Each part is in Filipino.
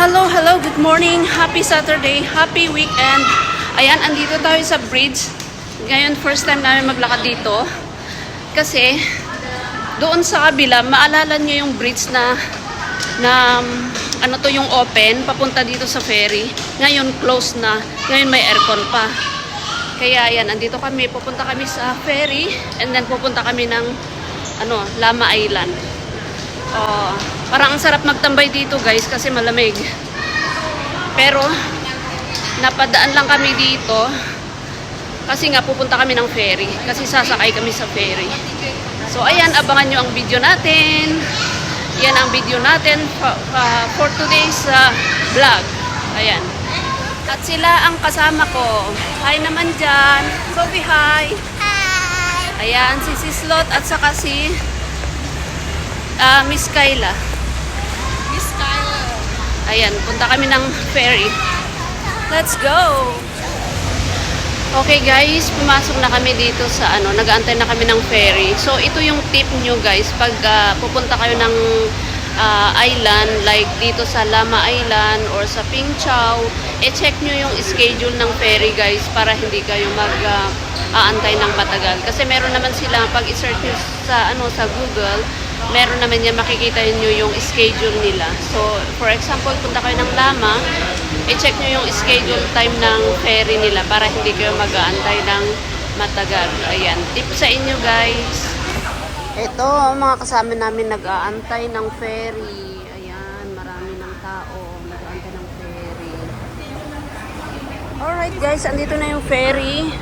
Hello, hello, good morning, happy Saturday, happy weekend. Ayan, andito tayo sa bridge. Ngayon, first time namin maglakad dito. Kasi, doon sa kabila, maalala nyo yung bridge na ano to yung open, papunta dito sa ferry. Ngayon, close na. Ngayon, may aircon pa. Kaya, ayan, andito kami. Pupunta kami sa ferry. And then, pupunta kami ng Lama Island. Parang ang sarap magtambay dito guys kasi malamig. Pero napadaan lang kami dito kasi nga pupunta kami ng ferry. Kasi sasakay kami sa ferry. So ayan, abangan nyo ang video natin. Yan ang video natin for today's vlog. Ayan. At sila ang kasama ko. Hi naman dyan. Sophie, hi. Hi. Ayan, si Sislot at saka si Miss Kayla. Miss Kayla. Ayan, punta kami ng ferry. Let's go! Okay guys, pumasok na kami dito sa nag-aantay na kami ng ferry. So ito yung tip nyo guys, pag pupunta kayo ng island, like dito sa Lama Island or sa Pingchao, check nyo yung schedule ng ferry guys para hindi kayo aantay ng matagal. Kasi meron naman sila, pag i-search nyo sa Google, meron naman yan, makikita nyo yung schedule nila. So, for example, punta kayo ng Lama, i-check nyo yung schedule time ng ferry nila para hindi kayo mag-aantay ng matagal. Ayan, tip sa inyo guys. Ito, mga kasama namin nag-aantay ng ferry. Ayan, marami ng tao nag-aantay ng ferry. Alright guys, andito na yung ferry.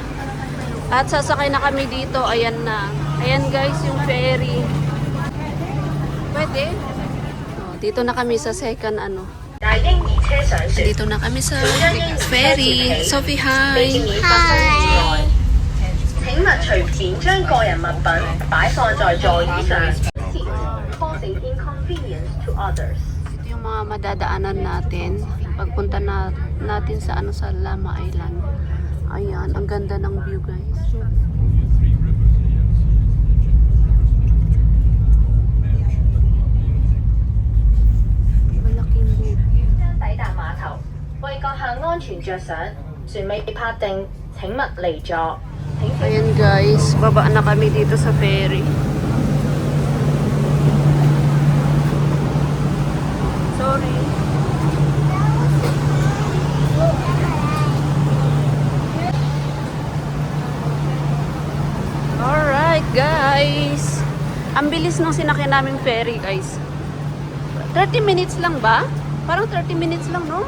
At sasakay na kami dito. Ayan na. Ayan guys, yung ferry. Pwede? Dito na kami sa second Dito na kami sa ferry. Sophie, hi. Hi. 請勿隨便將個人物品擺放在座椅上，causing inconvenience to others. Ito yung mga madadaanan natin pagpunta natin sa sa Lama Island. Ayan, ang ganda ng view guys. Malaking view. 抵達碼頭，為閣下安全着想，船尾拍定，請勿離座。 Ayan guys, baba na kami dito sa ferry. Sorry. Alright guys. Ang bilis nung sinakyan naming ferry guys. 30 minutes lang ba? Parang 30 minutes lang, no?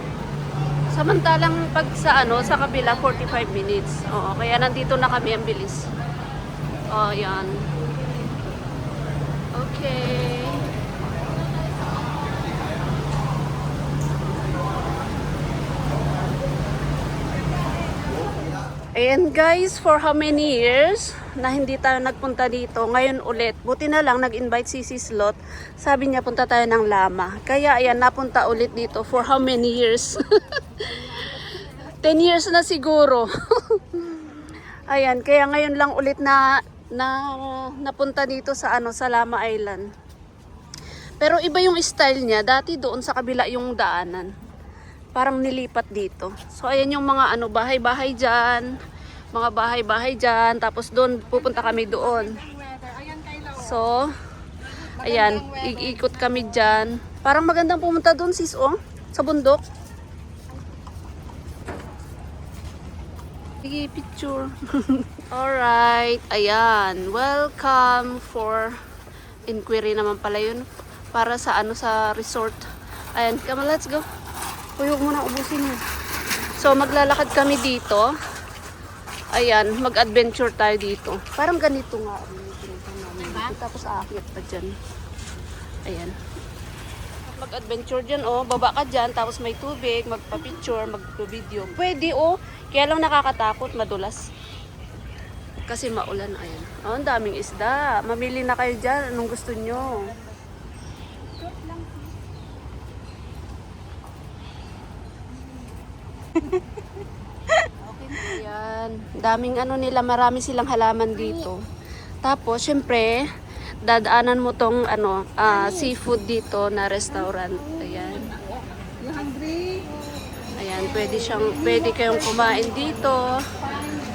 Samantalang pag sa kabila 45 minutes. Oo, kaya nandito na kami, ang bilis. Oh, yan. Okay. Ayan guys, for how many years na hindi tayo nagpunta dito, ngayon ulit. Buti na lang nag-invite si Sislot. Sabi niya punta tayo ng Lama. Kaya ayan, napunta ulit dito for how many years? 10 years na siguro. Ayan, kaya ngayon lang ulit napunta dito sa sa Lama Island. Pero iba yung style niya. Dati doon sa kabila yung daanan. Parang nilipat dito. So ayan yung mga bahay-bahay diyan. Mga bahay-bahay diyan, tapos doon pupunta kami doon. So ayan, ikot kami diyan. Parang magandang pumunta doon sis sa bundok. Sige, picture. Alright, ayan. Welcome for inquiry naman pala yun. Para sa sa resort. Ayan, come on, let's go. Huwag mo na ubusin yun. So, maglalakad kami dito. Ayan, mag-adventure tayo dito. Parang ganito nga. Tapos aakyat pa dyan. Ayan. Mag-adventure dyan, baba ka dyan, tapos may tubig, magpa-picture, magpa-video. Pwede, kaya lang nakakatakot, madulas. Kasi maulan, ayan. Ang daming isda. Mamili na kayo dyan, anong gusto nyo. Ayan, daming nila, marami silang halaman dito. Tapos, syempre, dadaanan mo tong seafood dito na restaurant. Ayan. pwede kayong kumain dito.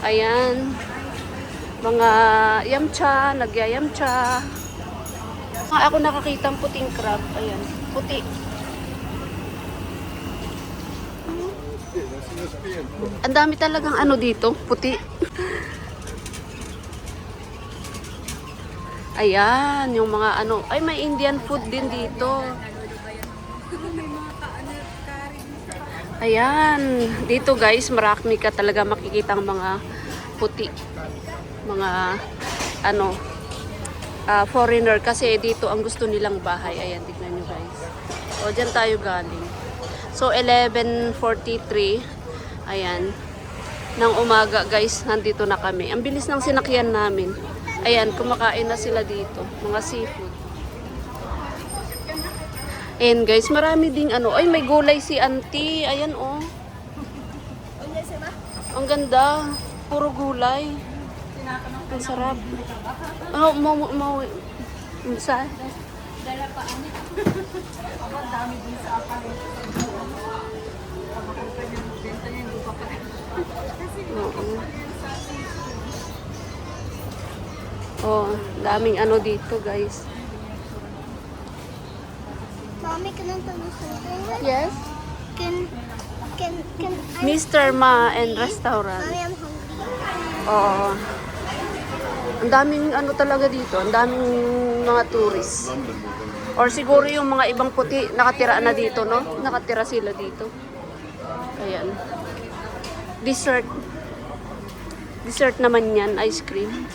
Ayan. Mga yamcha, nagyayamcha. Ako nakakita ang puting crab. Ayan, puti. Ang dami talagang ano dito, puti. Ayan, yung mga ano. Ay, may Indian food din dito. Ayan. Dito guys, marami ka talaga makikitang mga puti. Mga ano, foreigner. Kasi dito ang gusto nilang bahay. Ayan, tignan nyo guys. O, dyan tayo galing. So, 11:43. Ayan. Nang umaga guys, nandito na kami. Ang bilis ng sinakyan namin. Ayan, kumakain na sila dito. Mga seafood. Ayan guys, marami ding ano. Ay, may gulay si auntie. Ayan oh. Ang ganda. Puro gulay. Ang sarap. Oh, saan? Oo. Oh, daming ano dito guys. Mommy, can I tell you something? Yes? Can Mr. Ma and Restaurant. Mommy, I'm hungry. Oo. Ang daming ano talaga dito. Ang daming mga tourists. Or siguro yung mga ibang puti nakatira na dito, no? Nakatira sila dito. Ayan. Dessert. Dessert naman yan. Ice cream.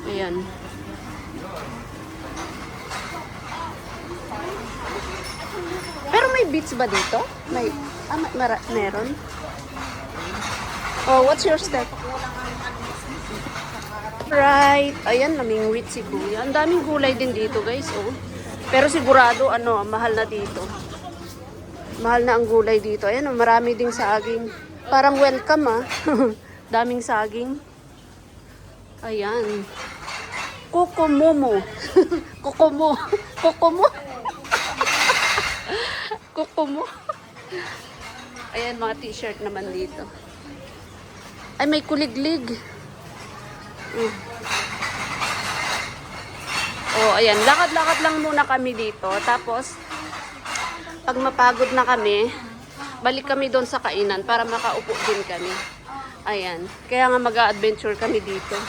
Ayan. Pero may beach ba dito? May, meron? Oh, what's your step? Right. Ayan, namingwit si Kuya. Ang daming gulay din dito, guys. Oh. Pero sigurado, ano, mahal na dito. Mahal na ang gulay dito. Ayan, oh, marami ding saging. Parang welcome, ah. Daming saging. Ayan. Kokomomo. Kokomo. Kokomo. Kokomo. Ayan, mga t-shirt naman dito. Ay, may kuliglig. Oh, ayan. Lakad-lakad lang muna kami dito. Tapos, pag mapagod na kami, balik kami doon sa kainan para makaupo din kami. Ayan. Kaya nga mag-a-adventure kami dito.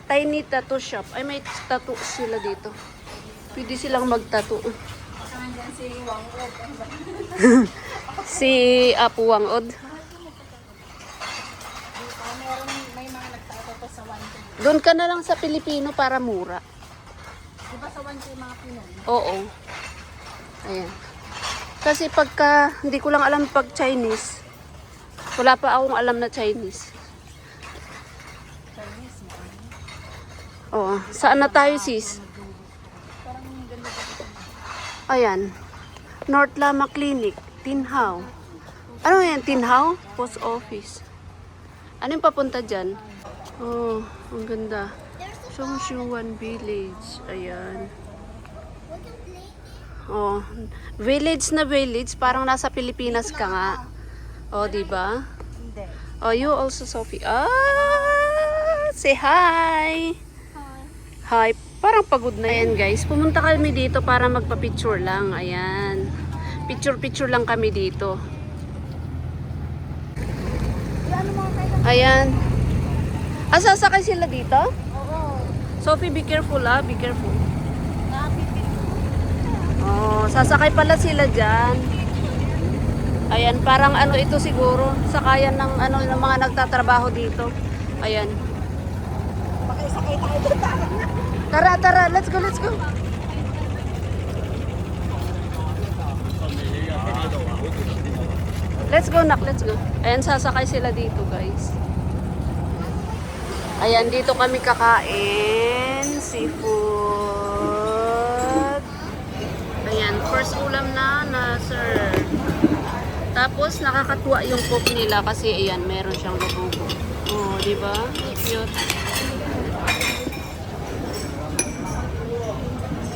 Tiny tattoo shop. Ay, may tattoo sila dito. Pwede silang mag-tattoo. Si Apu Wangod. Doon ka na lang sa Pilipino para mura. Diba sa one yung mga Pinoy? Oo. Ayan. Kasi pagka, hindi ko lang alam pag Chinese. Wala pa akong alam na Chinese. Oo. Saan na tayo, sis? Ayan. North Lama Clinic. Tinhaw. Ano yan? Tinhaw? Post office. Ano yung papunta dyan? Oh, ang ganda. Songshuan Village. Ayan. Oh, village na village. Parang nasa Pilipinas ka nga. Oh, diba? Hindi. Oh, you also, Sophie. Ah! Say hi! Hi. Parang pagod na yan, guys. Pumunta kami dito para magpa-picture lang. Ayan. Picture-picture lang kami dito. Ayan. Ah, sasakay sila dito? Oo. Sophie, be careful ah. Be careful. Oh, sasakay pala sila dyan. Ayan, parang ano ito siguro. Sakayan ng ano ng mga nagtatrabaho dito. Ayan. Makisakay tayo doon. Tara, tara. Let's go, let's go. Let's go, nak. Let's go. Ayan, sasakay sila dito, guys. Ayan, dito kami kakain. Seafood. Ayan, first ulam na sir. Tapos, nakakatuwa yung cook nila kasi, ayan, meron siyang lubugo. Oh, di ba? Cute.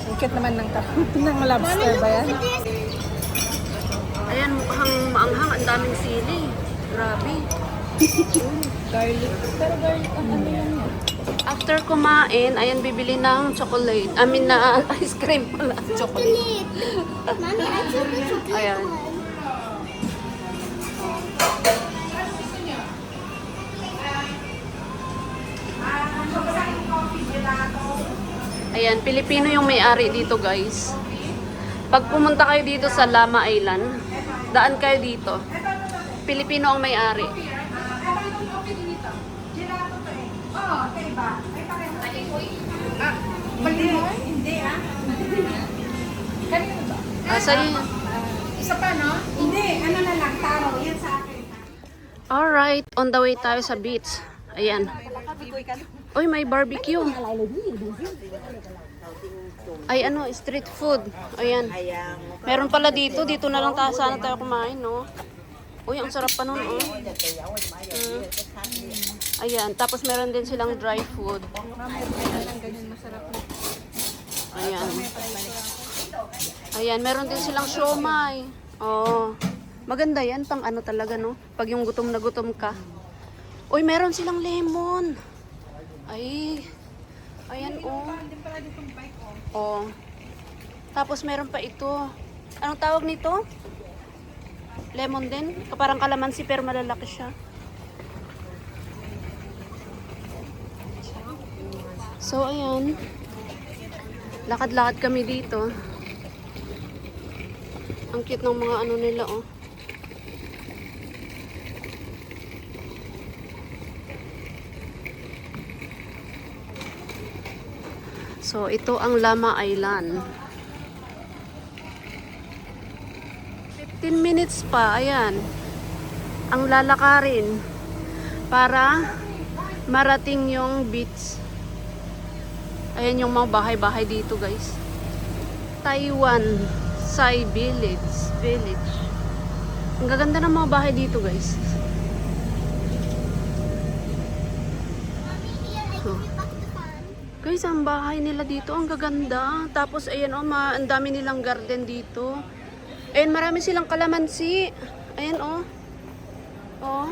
Ang cute naman ng lobster ba yan? Ayan, mukhang maanghang. Ang daming sili. Grabe. Garlic. Pero garlic ang ano yan yan. After kumain, ayan, bibili ng chocolate. I mean, na ice cream pala. Chocolate. Mommy, I took the chocolate Ayan. one. Ayan, Pilipino yung may-ari dito, guys. Pag pumunta kayo dito sa Lama Island, daan kayo dito. Pilipino ang may-ari. Sa'yo. Isa pa, no? Hindi, ano na lang, taro. Yan sa akin. Alright, on the way tayo sa beach. Ayan. Uy, may barbecue. Ay, ano, street food. Ayan. Meron pala dito. Dito na lang sana tayo kumain, no? Uy, ang sarap pa nun, oh. Ayan. Tapos meron din silang dry food. Ayan. Ayan, meron din silang siomay. Oh. Maganda yan, pang ano talaga, no? Pag yung gutom na gutom ka. Uy, meron silang lemon. Ay. Ayan, oh. Oh. Tapos meron pa ito. Anong tawag nito? Lemon din. Parang kalamansi pero malalaki siya. So, ayan. Lakad-lakad kami dito. Ang cute ng mga ano nila, oh. So, ito ang Lama Island. 15 minutes pa, ayan. Ang lalakarin para marating yung beach. Ayan yung mga bahay-bahay dito, guys. Taiwan Sai Village. Ang gaganda ng mga bahay dito, guys. Oh. Guys, ang bahay nila dito, ang gaganda. Tapos, ayan, oh, ang dami nilang garden dito. Ayan, marami silang kalamansi. Ayan, oh. Oh.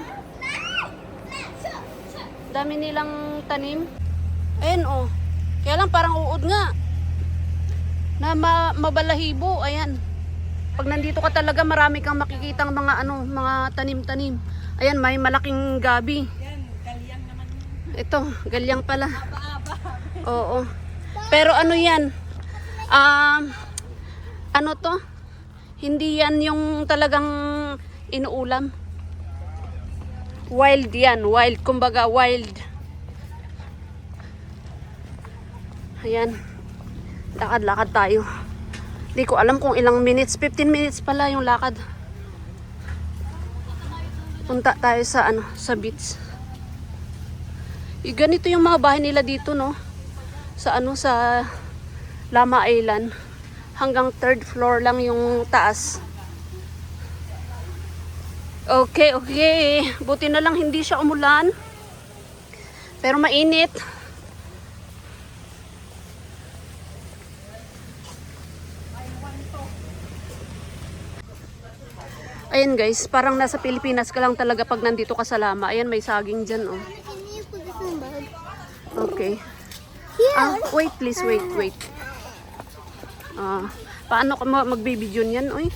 Dami nilang tanim. Ayan, oh. Kaya lang, parang uod nga. Na mabalahibo. Ayan. Pag nandito ka talaga, marami kang makikitang mga, ano, mga tanim-tanim. Ayan, may malaking gabi. Ito, galyang pala. Oo. Pero ano yan? Ano to? Hindi yan yung talagang inuulam. Wild yan. Wild. Kumbaga wild. Ayan. Lakad-lakad tayo. Hindi ko alam kung ilang minutes. 15 minutes pala yung lakad. Punta tayo sa ano, sa beach. Ganito yung mga bahay nila dito, no? Sa ano, sa Lama Island. Hanggang 3rd floor lang yung taas. Okay. Buti na lang hindi siya umulan. Pero mainit. Ayan, guys, parang nasa Pilipinas ka lang talaga pag nandito ka sa Lama. Ayan, may saging dyan, oh. Can you put this in the bag? Okay. Here. Wait, please, wait. Paano ka magbibidyo niyan, oy?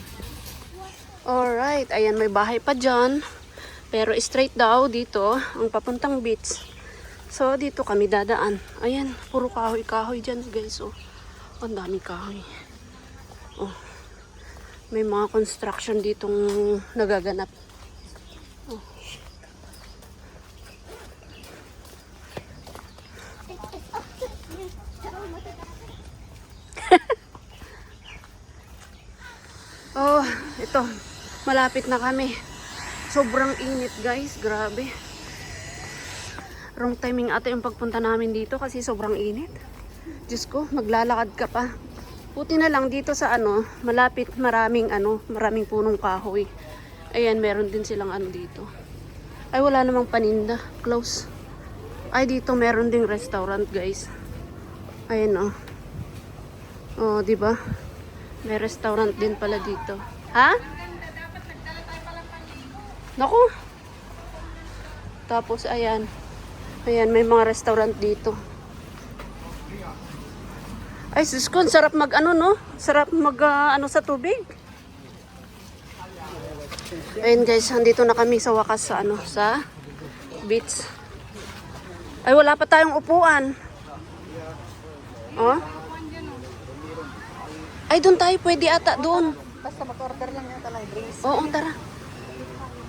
Alright, ayan, may bahay pa dyan. Pero straight daw dito, ang papuntang beach. So, dito kami dadaan. Ayan, puro kahoy-kahoy dyan, guys, oh. Ang dami kahoy. Oh. May mga construction ditong nagaganap. Oh. Oh, ito. Malapit na kami. Sobrang init, guys. Grabe. Wrong timing ata yung pagpunta namin dito kasi sobrang init. Diyos ko, maglalakad ka pa. Buti na lang dito sa ano, malapit maraming punong kahoy. Ayan, meron din silang ano dito. Ay, wala namang paninda. Close. Ay, dito meron ding restaurant, guys. Ayan, oh. Oh, di ba? May restaurant din pala dito. Ha? Naku. Tapos, ayan. Ayan, may mga restaurant dito. Ay, sus ko, sarap mag, ano, no? Sarap mag, ano, sa tubig. Ayan, guys, andito na kami sa wakas sa, ano, sa beach. Ay, wala pa tayong upuan. Oh? Ay, doon tayo. Pwede ata doon. Basta mag-order lang yata ng drinks. Oo, tara.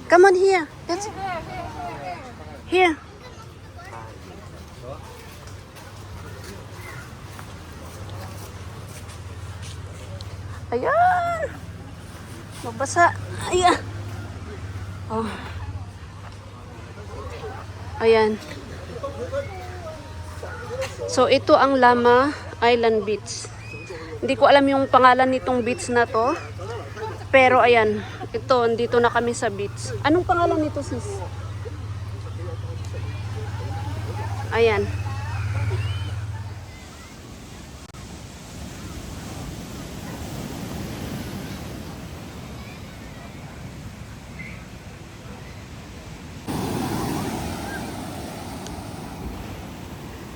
Come on here. Let's... Here. Ayan. Magbasa. Ayan. Oh. Ayan. So, ito ang Lama Island Beach. Hindi ko alam yung pangalan nitong beach na to. Pero, ayan. Ito, dito na kami sa beach. Anong pangalan nito, sis? Ayan.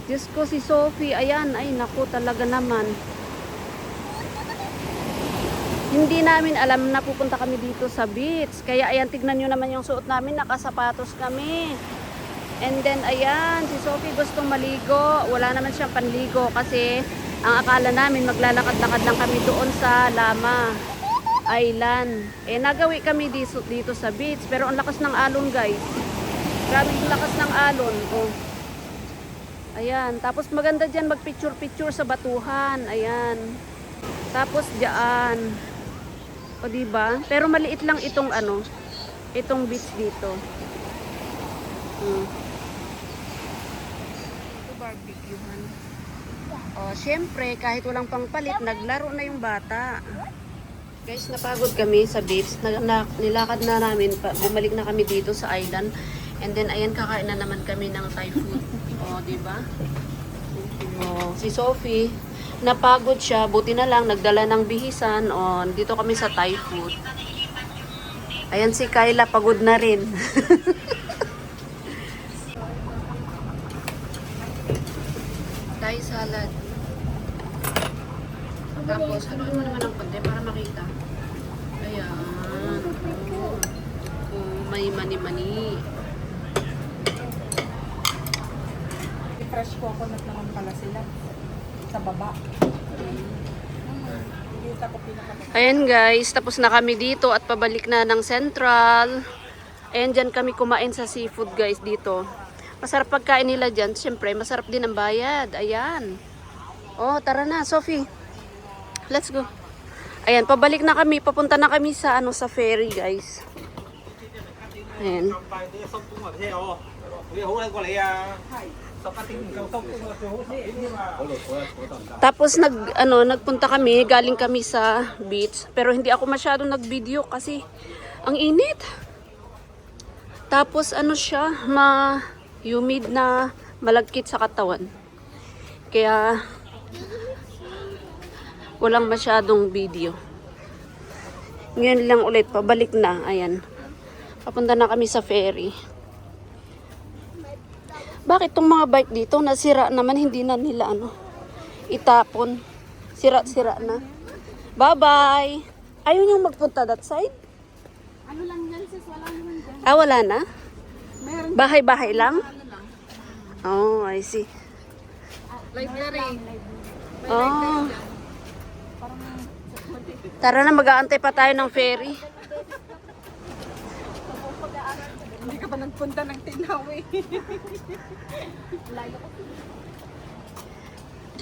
Diyos ko, si Sophie, ayan, ay naku talaga naman. Hindi namin alam na pupunta kami dito sa beach. Kaya ayan, tignan nyo naman yung suot namin, nakasapatos kami. And then, ayan, si Sophie gustong maligo. Wala naman siyang panligo kasi ang akala namin maglalakad-lakad lang kami doon sa Lama Island. Eh, nagawi kami dito sa beach. Pero ang lakas ng alon, guys. Grabe yung lakas ng alon. Oh. Ayan, tapos maganda dyan magpicture-picture sa batuhan. Ayan. Tapos diyan. O diba? Pero maliit lang itong ano, itong beach dito. Ito barbecuehan. O, syempre, kahit walang pangpalit, naglaro na yung bata. Guys, napagod kami sa beach. Nilakad na namin, bumalik na kami dito sa island. And then, ayan, kakain na naman kami ng Thai food. O, diba? O, si Sophie, napagod siya. Buti na lang, nagdala ng bihisan. O, dito kami sa Thai food. Ayan si Kyla, pagod na rin. Thai salad. Tapos, haluin mo naman ng konti para makita. Ayan. May mani-mani. Fresh coconut naman pala sila. Sa baba. Kita ko pinaka. Ayan guys, tapos na kami dito at pabalik na ng Central. Ayan, dyan kami kumain sa seafood guys dito. Masarap pagkain nila dyan. Siyempre, masarap din ang bayad. Ayan. Oh, tara na, Sophie. Let's go. Ayan, pabalik na kami. Papunta na kami sa ano sa ferry guys. Ayan. Tapos nagpunta kami, galing kami sa beach, pero hindi ako masyadong nag-video kasi ang init. Tapos ano siya, humid na malagkit sa katawan. Kaya walang masyadong video. Ngayon lang ulit, pabalik na. Ayan. Papunta na kami sa ferry. Bakit tong mga bike dito nasira naman, hindi na nila itapon. Sira-sira na. Bye-bye. Ayaw niyong magpunta that side? Ano lang yan sis, wala naman dyan. Ah, wala na? Meron Bahay-bahay lang? Oh, I see. library. Oh. Tara na, mag-aantay pa tayo ng ferry. Hindi ka pa nagpunta ng Tinawi.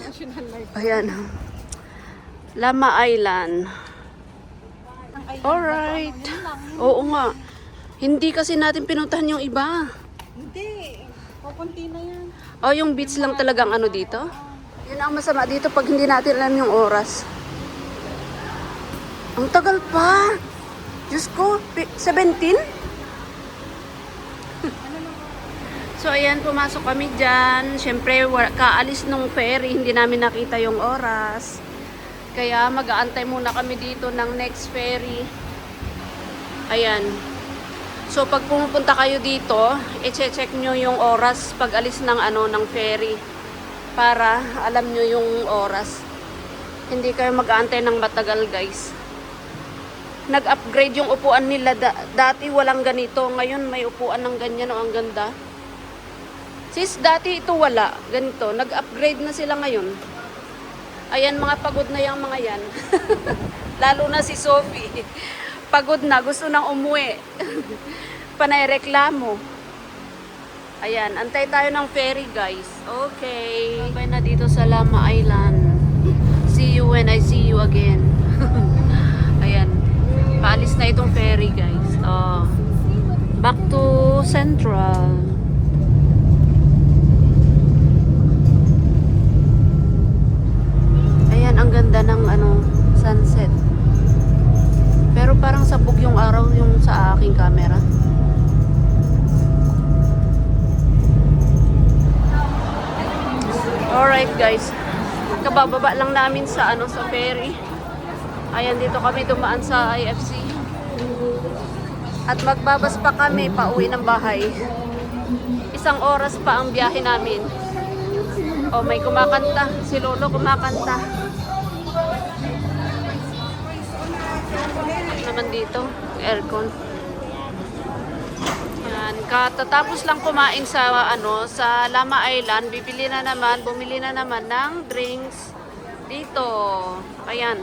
National Library. Ayan. Lama Island. Alright. Oo nga. Hindi kasi natin pinuntahan yung iba. Hindi. Pupunti na yan. Oh, yung beach lang talagang dito. Yun ang masama dito pag hindi natin alam yung oras. Ang tagal pa. Diyos ko, 17? So, ayan, pumasok kami dyan. Siyempre, kaalis nung ferry, hindi namin nakita yung oras. Kaya, mag-aantay muna kami dito ng next ferry. Ayan. So pag pumupunta kayo dito, i-check nyo yung oras pag alis ng ng ferry para alam nyo yung oras. Hindi kayo mag-aantay ng matagal, guys. Nag-upgrade yung upuan nila. Dati walang ganito, ngayon may upuan ng ganyan, ang ganda. Sis, dati ito wala, ganito. Nag-upgrade na sila ngayon. Ayan, mga pagod na yung mga yan. Lalo na si Sophie. Pagod na, gusto nang umuwi. Panay reklamo. Ayan, antay tayo ng ferry, guys. Okay. Sabay na dito sa Lama Island. See you when I see you again. Ayan. Paalis na itong ferry, guys. Back to Central. Ayan, ang ganda ng sunset. Pero parang sabog yung araw yung sa aking camera. Alright, guys. Kabababa lang namin sa sa ferry. Ayan, dito kami dumaan sa IFC. At magbabas pa kami pauwi ng bahay. 1 oras pa ang biyahe namin. Oh, may kumakanta. Si Lolo kumakanta. Naman dito, aircon. Yan, katatapos lang kumain sa sa Lama Island, bumili na naman ng drinks dito. Ayan.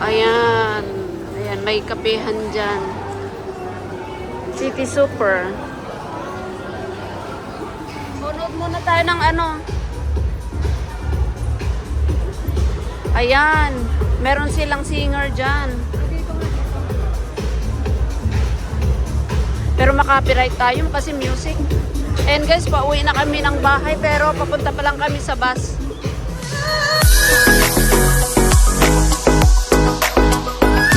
Ayan. Ayan, may kapehan diyan. City Super. Punod muna tayo ng Ayan. Meron silang singer dyan. Pero makapiright tayo kasi music. And guys, pauwi na kami ng bahay pero papunta pa lang kami sa bus.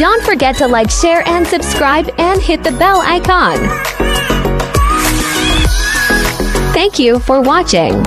Don't forget to like, share, and subscribe and hit the bell icon. Thank you for watching.